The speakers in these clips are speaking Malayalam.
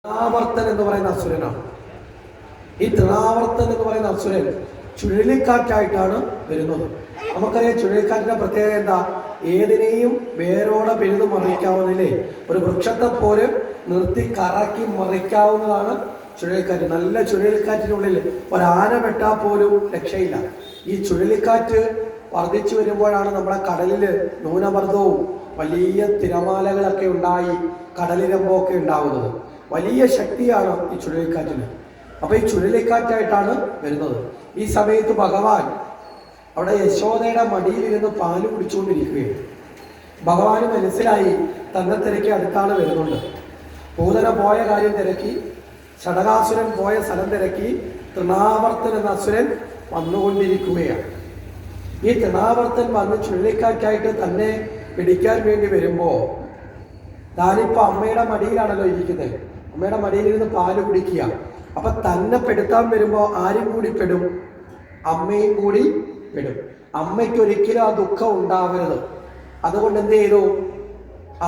തൃണാവർത്തൻ എന്ന് പറയുന്ന അസുരനാണ്. ഈ തൃണാവർത്തൻ എന്ന് പറയുന്ന അസുരൻ ചുഴലിക്കാറ്റായിട്ടാണ് വരുന്നത്. നമുക്കറിയാം ചുഴലിക്കാറ്റിന്റെ പ്രത്യേകത എന്താ? ഏതിനെയും വേരോടെ പിഴുതു മറിക്കാവുന്നില്ലേ? ഒരു വൃക്ഷത്തെ പോലെ നിർത്തി കറക്കി മറിക്കാവുന്നതാണ് ചുഴലിക്കാറ്റ്. നല്ല ചുഴലിക്കാറ്റിനുള്ളിൽ ഒരാന വെട്ടാൽ പോലും രക്ഷയില്ല. ഈ ചുഴലിക്കാറ്റ് വർദ്ധിച്ചു വരുമ്പോഴാണ് നമ്മുടെ കടലിൽ ന്യൂനമർദ്ദവും വലിയ തിരമാലകളൊക്കെ ഉണ്ടായി കടലിരമ്പൊക്കെ ഉണ്ടാവുന്നത്. വലിയ ശക്തിയാണ് ഈ ചുഴലിക്കാറ്റിന്. അപ്പൊ ഈ ചുഴലിക്കാറ്റായിട്ടാണ് വരുന്നത്. ഈ സമയത്ത് ഭഗവാൻ അവിടെ യശോദയുടെ മടിയിലിരുന്ന് പാല് കുടിച്ചുകൊണ്ടിരിക്കുകയാണ്. ഭഗവാന് മനസ്സിലായി തന്നെ തിരക്കി അടുത്താണ് വരുന്നുണ്ട്. പൂതന പോയ കാര്യം തിരക്കി, ഷടകാസുരൻ പോയ സ്ഥലം തിരക്കി, തൃണാവർത്തൻ എന്ന അസുരൻ വന്നുകൊണ്ടിരിക്കുകയാണ്. ഈ തൃണാവർത്തൻ വന്ന് ചുഴലിക്കാറ്റായിട്ട് തന്നെ പിടിക്കാൻ വേണ്ടി വരുമ്പോ താനിപ്പോ അമ്മയുടെ മടിയിലാണല്ലോ ഇരിക്കുന്നത്. അമ്മയുടെ മടിയിലിരുന്ന് പാല് കുടിക്കുക. അപ്പൊ തന്നെ പെടുത്താൻ വരുമ്പോ ആരും കൂടി പെടും? അമ്മയും കൂടി പെടും. അമ്മയ്ക്ക് ഒരിക്കലും ആ ദുഃഖം ഉണ്ടാവരുത്. അതുകൊണ്ട് എന്ത് ചെയ്തു?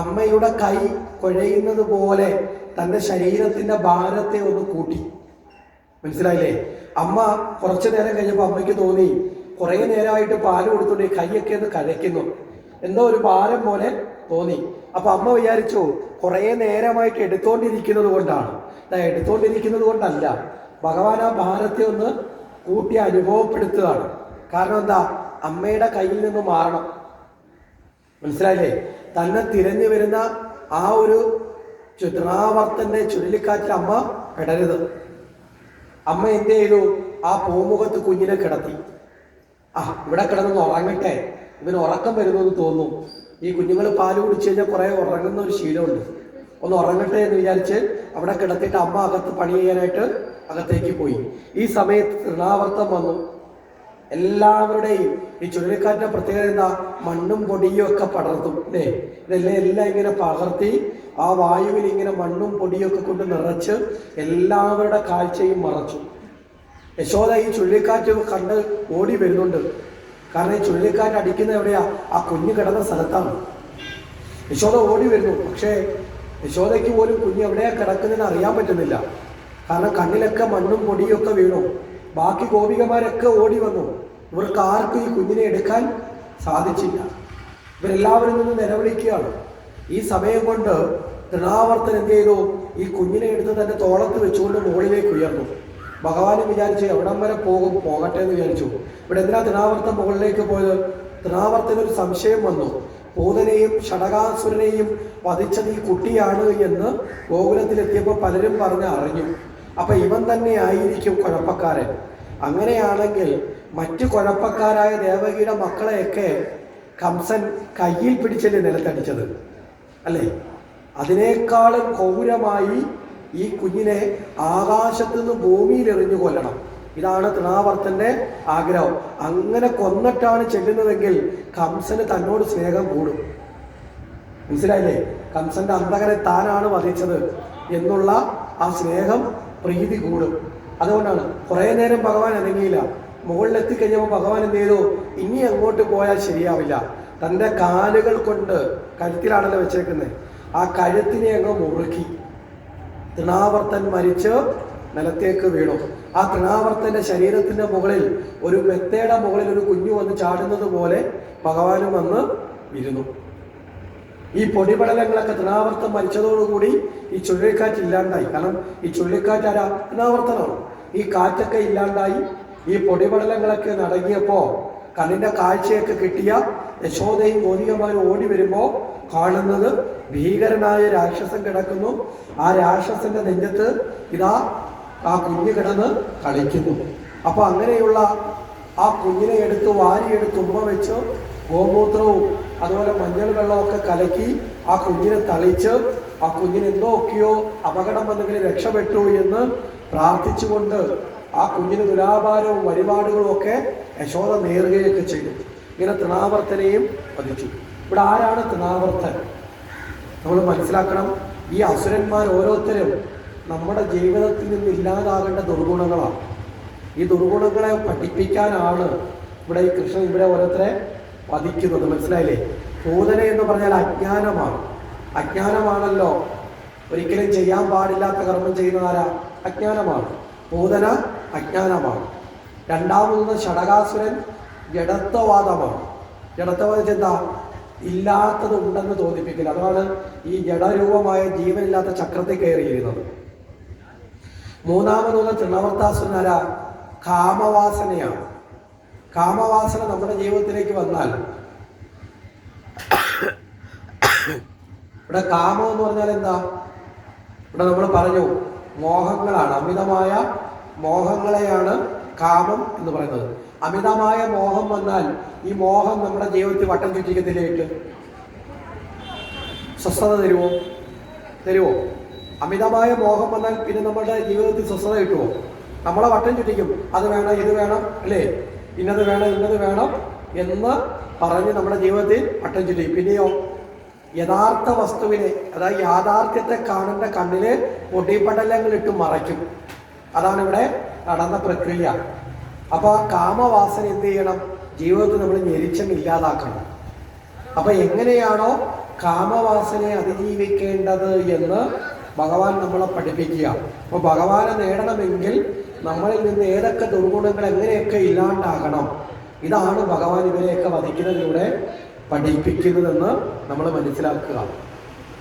അമ്മയുടെ കൈ കുഴയുന്നത് പോലെ തൻ്റെ ശരീരത്തിന്റെ ഭാരത്തെ ഒന്ന് കൂട്ടി. മനസ്സിലായില്ലേ? അമ്മ കുറച്ചു നേരം കഴിഞ്ഞപ്പോൾ അമ്മയ്ക്ക് തോന്നി കുറേ നേരമായിട്ട് പാല് കൊടുത്തോണ്ട് കൈയൊക്കെ ഒന്ന് കഴയ്ക്കുന്നു, എന്തോ ഒരു ഭാരം പോലെ തോന്നി. അപ്പൊ അമ്മ വിചാരിച്ചു കുറേ നേരമായിട്ട് എടുത്തോണ്ടിരിക്കുന്നത് കൊണ്ടാണ്. എടുത്തോണ്ടിരിക്കുന്നത് കൊണ്ടല്ല, ഭഗവാൻ ആ ഭാരത്തെ ഒന്ന് കൂട്ടി അനുഭവപ്പെടുത്തുകയാണ്. കാരണം എന്താ? അമ്മയുടെ കയ്യിൽ നിന്ന് മാറണം. മനസ്സിലായില്ലേ? തന്നെ തിരഞ്ഞു വരുന്ന ആ ഒരു തൃണാവർത്തന്റെ ചുഴലിക്കാറ്റിൽ അമ്മ പെടരുത്. അമ്മ എന്ത് ചെയ്തു? ആ പൂമുഖത്ത് കുഞ്ഞിനെ കിടത്തി. ഇവിടെ കിടന്നൊന്ന് ഉറങ്ങട്ടെ, ഇവന് ഉറക്കം വരുമെന്ന് തോന്നുന്നു. ഈ കുഞ്ഞുങ്ങൾ പാല് കുടിച്ചു കഴിഞ്ഞാൽ കുറെ ഉറങ്ങുന്ന ഒരു ശീലമുണ്ട്. ഒന്ന് ഉറങ്ങട്ടെ എന്ന് വിചാരിച്ച് അവിടെ കിടത്തിയിട്ട് അമ്മ അകത്ത് പണി ചെയ്യാനായിട്ട് അകത്തേക്ക് പോയി. ഈ സമയത്ത് തൃണാവർത്തം വന്നു. എല്ലാവരുടെയും ഈ ചുഴലിക്കാറ്റിന്റെ പ്രത്യേകത എന്താ? മണ്ണും പൊടിയും ഒക്കെ പടർത്തും അല്ലേ? എല്ലാം ഇങ്ങനെ പകർത്തി ആ വായുവിൽ ഇങ്ങനെ മണ്ണും പൊടിയും ഒക്കെ കൊണ്ട് നിറച്ച് എല്ലാവരുടെ കാഴ്ചയും മറച്ചു. യശോദ ഈ ചുഴലിക്കാറ്റ് കണ്ട് ഓടി വരുന്നുണ്ട്. കാരണം ഈ ചുഴലിക്കാറ്റ് അടിക്കുന്ന എവിടെയാ? ആ കുഞ്ഞ് കിടന്ന സ്ഥലത്താണ്. യശോദ ഓടി വരുന്നു. പക്ഷേ യശോദയ്ക്ക് പോലും കുഞ്ഞ് എവിടെയാ കിടക്കുന്നതെന്ന് അറിയാൻ പറ്റുന്നില്ല. കാരണം കണ്ണിലൊക്കെ മണ്ണും പൊടിയും ഒക്കെ വീണു. ബാക്കി ഗോപികമാരൊക്കെ ഓടി വന്നു. ഇവർക്ക് ആർക്കും ഈ കുഞ്ഞിനെ എടുക്കാൻ സാധിച്ചില്ല. ഇവരെല്ലാവരും നിന്ന് നിലവിളിക്കുകയാണ്. ഈ സമയം കൊണ്ട് തൃണാവർത്തൻ എന്ത് ചെയ്തു? ഈ കുഞ്ഞിനെ എടുത്ത് തന്റെ തോളത്ത് വെച്ചുകൊണ്ട് മുകളിലേക്ക് ഉയർന്നു. ഭഗവാനും വിചാരിച്ചു എവിടം വരെ പോകും, പോകട്ടെ എന്ന് വിചാരിച്ചു. ഇവിടെ എന്തിനാ തൃണാവർത്തൻ മുകളിലേക്ക് പോയത്? തൃണാവർത്തനൊരു സംശയം വന്നു. പൂതനെയും ഷടകാസുരനെയും വധിച്ചത് ഈ കുട്ടിയാണ് എന്ന് ഗോകുലത്തിലെത്തിയപ്പോൾ പലരും പറഞ്ഞ് അറിഞ്ഞു. അപ്പൊ ഇവൻ തന്നെ ആയിരിക്കും കുഴപ്പക്കാരൻ. അങ്ങനെയാണെങ്കിൽ മറ്റു കുഴപ്പക്കാരായ ദേവകിയുടെ മക്കളെയൊക്കെ കംസൻ കയ്യിൽ പിടിച്ചല്ലേ നിലത്തടിച്ചത് അല്ലേ? അതിനേക്കാളും ക്രൂരമായി ഈ കുഞ്ഞിനെ ആകാശത്തു നിന്ന് ഭൂമിയിൽ എറിഞ്ഞു കൊല്ലണം. ഇതാണ് തൃണാവർത്തന്റെ ആഗ്രഹം. അങ്ങനെ കൊന്നിട്ടാണ് ചെല്ലുന്നതെങ്കിൽ കംസന് തന്നോട് സ്നേഹം കൂടും. മനസ്സിലായില്ലേ? കംസന്റെ അന്തകനെ താനാണ് വധിച്ചത് എന്നുള്ള ആ സ്നേഹം, പ്രീതി കൂടും. അതുകൊണ്ടാണ് കുറേ നേരം ഭഗവാൻ അനങ്ങിയില്ല. മുകളിലെത്തിക്കഴിഞ്ഞപ്പോൾ ഭഗവാൻ എന്ത് ചെയ്തു? ഇനി അങ്ങോട്ട് പോയാൽ ശരിയാവില്ല. തൻ്റെ കാലുകൾ കൊണ്ട്, കഴുത്തിലാണല്ലോ വെച്ചേക്കുന്നത്, ആ കഴുത്തിനെ അങ്ങ് മുറുക്കി. തൃണാവർത്തൻ മരിച്ച് നിലത്തേക്ക് വീണു. ആ തൃണാവർത്തന്റെ ശരീരത്തിന്റെ മുകളിൽ ഒരു മെത്തയുടെ മുകളിൽ ഒരു കുഞ്ഞു വന്ന് ചാടുന്നത് പോലെ ഭഗവാനും വന്ന് ഇരുന്നു. ഈ പൊടിപടലങ്ങളൊക്കെ തൃണാവർത്തൻ മരിച്ചതോടുകൂടി ഈ ചുഴലിക്കാറ്റ് ഇല്ലാണ്ടായി. കാരണം ഈ ചുഴലിക്കാറ്റ് ആരാ? തൃണാവർത്തനാണ്. ഈ കാറ്റൊക്കെ ഇല്ലാണ്ടായി. ഈ പൊടിപടലങ്ങളൊക്കെ നടങ്ങിയപ്പോ കണ്ണിന്റെ കാഴ്ചയൊക്കെ കിട്ടിയ യശോദയും ഗോപികമാരും ഓടി വരുമ്പോ കാണുന്നത് ഭീകരനായ രാക്ഷസൻ കിടക്കുന്നു. ആ രാക്ഷസന്റെ നെഞ്ചത്ത് ഇതാ ആ കുഞ്ഞ് കിടന്ന് കളിക്കുന്നു. അപ്പൊ അങ്ങനെയുള്ള ആ കുഞ്ഞിനെ എടുത്ത് വാരിയെടുത്ത് ഉമ്മ വെച്ച് ഗോമൂത്രവും അതുപോലെ മഞ്ഞൾ വെള്ളമൊക്കെ കലക്കി ആ കുഞ്ഞിനെ തളിച്ച് ആ കുഞ്ഞിന് എന്തൊക്കെയോ അപകടം വന്നെങ്കിൽ രക്ഷപ്പെട്ടു എന്ന് പ്രാർത്ഥിച്ചുകൊണ്ട് ആ കുഞ്ഞിന് തുലാഭാരവും വഴിപാടുകളും ഒക്കെ യശോദ നേറുകയൊക്കെ ചെയ്തു. ഇങ്ങനെ തൃണാവർത്തനെയും വധിച്ചു. ഇവിടെ ആരാണ് തൃണാവർത്തൻ? നമ്മൾ മനസ്സിലാക്കണം. ഈ അസുരന്മാർ ഓരോരുത്തരും നമ്മുടെ ജീവിതത്തിൽ നിന്ന് ഇല്ലാതാകേണ്ട ദുർഗുണങ്ങളാണ്. ഈ ദുർഗുണങ്ങളെ പഠിപ്പിക്കാനാണ് ഇവിടെ ഈ കൃഷ്ണൻ ഇവിടെ ഓരോരുത്തരെ വധിക്കുന്നത്. മനസ്സിലായില്ലേ? പൂതന എന്ന് പറഞ്ഞാൽ അജ്ഞാനമാണ്. അജ്ഞാനമാണല്ലോ ഒരിക്കലും ചെയ്യാൻ പാടില്ലാത്ത കർമ്മം ചെയ്യുന്നതാരാ? അജ്ഞാനമാണ്. പൂതന അജ്ഞാനമാണ്. രണ്ടാമത് ഷടകാസുരൻ ജഡത്വവാദമാണ്. ജഡത്വവാദം എന്താ? ഇല്ലാത്തത് ഉണ്ടെന്ന് തോന്നിപ്പിക്കില്ല. അതാണ് ഈ ജഡരൂപമായ ജീവനില്ലാത്ത ചക്രത്തിൽ കയറിയിരുന്നത്. മൂന്നാമത് തൃണവർത്താസുരനാരാ? കാമവാസനയാണ്. കാമവാസന നമ്മുടെ ജീവിതത്തിലേക്ക് വന്നാൽ, ഇവിടെ കാമം എന്ന് പറഞ്ഞാൽ എന്താ? ഇവിടെ നമ്മൾ പറഞ്ഞു മോഹങ്ങളാണ്. അമിതമായ മോഹങ്ങളെയാണ് കാമം എന്ന് പറയുന്നത്. അമിതമായ മോഹം വന്നാൽ ഈ മോഹം നമ്മുടെ ജീവിതത്തിൽ വട്ടം ചുറ്റിക്കത്തിലേക്ക് സ്വസ്ഥത തരുമോ? അമിതമായ മോഹം വന്നാൽ പിന്നെ നമ്മുടെ ജീവിതത്തിൽ സ്വസ്ഥത കിട്ടുമോ? നമ്മളെ വട്ടം ചുറ്റിക്കും. അത് വേണം, ഇത് വേണം, അല്ലേ? ഇന്നത് വേണം എന്ന് പറഞ്ഞ് നമ്മുടെ ജീവിതത്തിൽ വട്ടം ചുറ്റിക്കും. പിന്നെയോ യഥാർത്ഥ വസ്തുവിനെ, അതായത് യാഥാർത്ഥ്യത്തെ കാണേണ്ട കണ്ണില് പൊടിപടലങ്ങൾ ഇട്ട് മറയ്ക്കും. അതാണ് ഇവിടെ നടന്ന പ്രക്രിയ. അപ്പൊ ആ കാമവാസന എന്ത് ചെയ്യണം? ജീവിതത്തിൽ നമ്മൾ ഞെരിച്ചങ്ങ് ഇല്ലാതാക്കണം. അപ്പൊ എങ്ങനെയാണോ കാമവാസനയെ അതിജീവിക്കേണ്ടത് എന്ന് ഭഗവാൻ നമ്മളെ പഠിപ്പിക്കുക. അപ്പൊ ഭഗവാനെ നേടണമെങ്കിൽ നമ്മളിൽ നിന്ന് ഏതൊക്കെ ദുർഗുണങ്ങൾ എങ്ങനെയൊക്കെ ഇല്ലാണ്ടാകണം, ഇതാണ് ഭഗവാൻ ഇവരെയൊക്കെ വധിക്കുന്നതിലൂടെ പഠിപ്പിക്കുന്നതെന്ന് നമ്മൾ മനസ്സിലാക്കുക.